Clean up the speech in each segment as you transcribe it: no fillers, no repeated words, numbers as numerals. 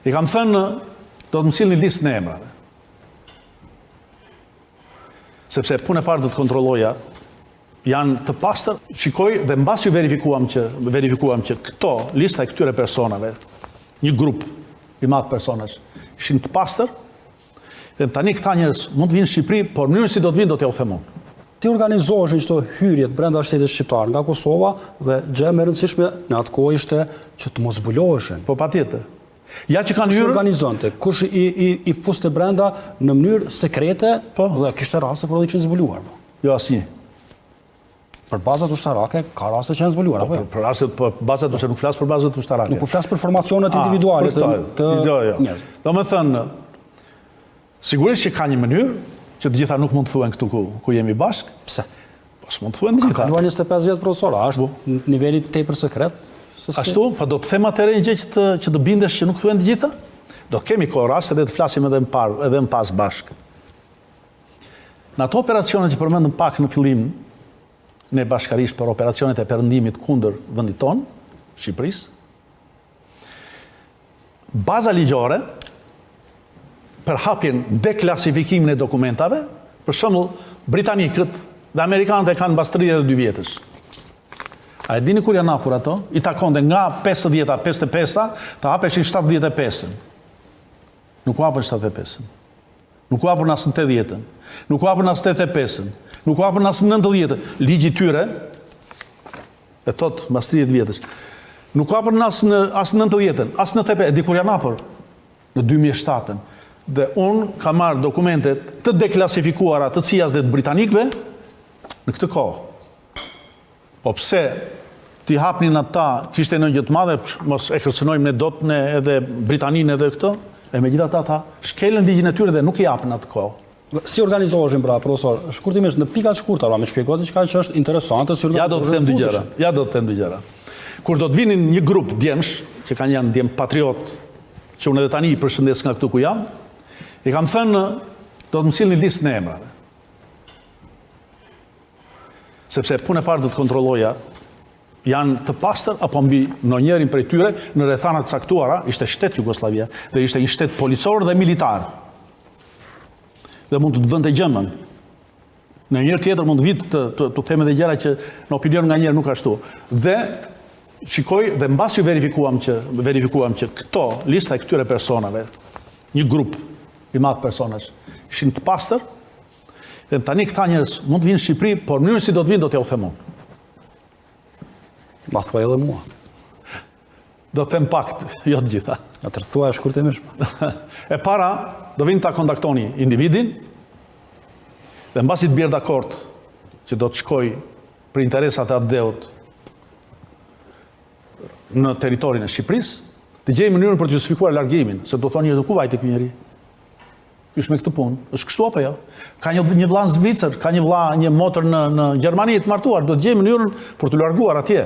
I kam thënë, do të më sillni listë në emrave. Sepse punë e parë do të kontrolloja, janë të pastër, shikoj dhe mbasi verifikuam që këto, lista e këtyre personave, një grup i madh personash, ishin të pastër, dhe tani këta njerëz mund të vinë në Shqipëri, por mënyrën si do të vinë do t'ja u them unë. Si organizoheshin çdo hyrjet brenda shtetit shqiptar nga Kosova dhe gjë më e rëndësishme në atë kohë ishte që të mos zbuloheshin. Po patjetër. Ja që kanë hyrë. Kush organizonte, kush i fuste brenda në mënyrë sekrete, dhe kishte raste por edhe që zbuluar. Jo asnjë. Për bazat ushtarake ka raste që janë zbuluar apo? Për rastet bazat ushtarake, nuk flas për bazat ushtarake. Nuk po flas për formacionet individuale të njerëzve. Domethënë, sigurisht që ka një mënyrë që të gjitha nuk mund të thuhen këtu ku jemi bashkë. Pse? Po s'mund të thuhen të gjitha. Ka kaluar 25 vjet profesor, është niveli tepër sekret? Ashtu, po do të them atëherë një gjë që të bindesh që nuk thuhen të gjitha? Do kemi kohë raste dhe të flasim edhe më pas bashkë. Në ato operacione që përmendëm pak në fillim, ne bashkarisht për operacionet e perëndimit kundër vendit tonë, Shqipërisë, baza ligjore për hapjen deklasifikimin e dokumentave, për shembull, britanikët dhe amerikanët e kanë mbas 32 vjetësh. A e dini kur janë hapur ato? I takonte nga 50-a, 55-a, të hapeshin 75-ën. Nuk u hapën 75-ën. Nuk u hapën as në 80-ën. Nuk u hapën as në 85-ën. Nuk u hapën as në 90-ën. Ligji tyre, e thot mbas 30 vjetësh. Nuk u hapën as në 90-ën, as në 85-ën. E di kur janë hapur? Në 2007-ën. Dhe unë ka marrë dokumentet të deklasifikuara të cijas dhe të britanikëve në këtë kohë. Po pse t'i hapnin ata që ishte në gjë të madhe, mos e kërcënojmë ne dot ne edhe Britaninë edhe këto, e megjithatë ata shkelën ligjin e tyre dhe nuk i hapën atë kohë. Si organizoheshin pra, profesor? Shkurtimisht në pika të shkurta, më shpjegoj diçka që është interesante si Ja do të them dy gjëra. Ja do të them dy gjëra. Kur do të vinin një grup djemsh, që kanë janë djem patriot, që unë edhe tani i përshëndes nga këtu ku jam, i kam thënë, do të më sillni listë në emrave. Sepse punë e parë do të kontrolloja, janë të pastër apo mbi ndonjërin prej tyre në rrethana të caktuara, ishte shtet Jugosllavia dhe ishte një shtet policor dhe militar. Dhe mund të bënte gjëmën. Në njëherë tjetër mund të vitë të them edhe gjëra që në opinion nga njerë nuk ashtu. Dhe shikoj dhe mbasi verifikuam që këto lista e këtyre personave, një grup i madh personash, ishin të pastër, dhe tani këta njerëz mund të vinë në Shqipëri, por mënyrën si do të vinë do t'ja u them unë. Ma thuaj edhe mua. Do të them pak, jo të gjitha. Atëherë thuaj shkurtimisht. E para, do vinë ta kontaktoni individin, dhe mbasi të bjerë dakord që do të shkoj për interesat e atë dheut në territorin e Shqipërisë, të gjej mënyrën për të justifikuar largimin, se do thonë njerëz ku vajte ky njeri. Është me këtë punë, është kështu apo jo? Ka një vëlla në Zvicër, ka një motër në Gjermani të martuar, do të gjej mënyrën për të larguar atje.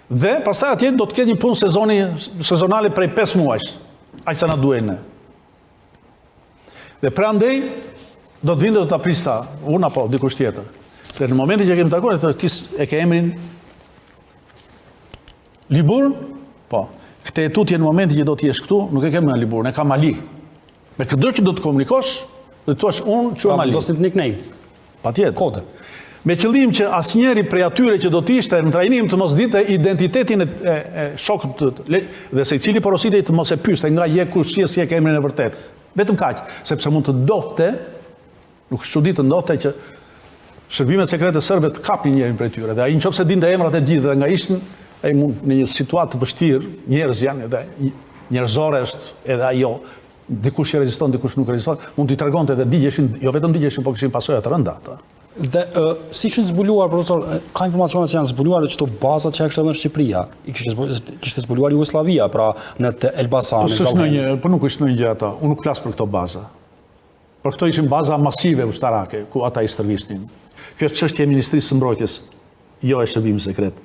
Dhe pastaj atje do të ketë një punë sezonale prej 5 muajsh, aq sa na duhen ne. Dhe prandaj do të vinë do ta prista unë apo dikush tjetër. Dhe në momentin që kemi takuar, ti e ke emrin Liburn? Po. Këtë tutje në momentin që do të jesh këtu, nuk e kem në Liburn, e kam Mali. Me këtë që do të komunikosh, do të thuash unë që Mali. Do të nickname. Patjetër. Kode. Me qëllim që asnjëri prej atyre që do të ishte në trajnim të mos ditë identitetin e shokut dhe secili porositej të mos e pyeste nga je kush je si e ke emrin e vërtet. Vetëm kaq, sepse mund të ndodhte, nuk është çuditë të ndodhte që shërbimet sekrete serbe të kapnin njërin prej tyre dhe ai nëse dinte emrat e gjithë dhe nga ishin ai mund në një situatë të vështirë, njerëz janë edhe njerëzore është edhe ajo, dikush që reziston, dikush nuk reziston, mund t'i tregonte dhe digjeshin, jo vetëm digjeshin, por kishin pasoja të rënda ata. Dhe si ishin zbuluar, profesor, ka informacione që janë zbuluar dhe çto bazat që kishte në Shqipëria, i kishte zbuluar Jugosllavia, pra në Elbasan. Po nuk është ndonjë gjë ata. Unë nuk flas për këto baza. Por këto ishin baza masive ushtarake ku ata i stërvisnin. Kjo është çështja e Ministrisë së Mbrojtjes, jo e shërbimit sekret.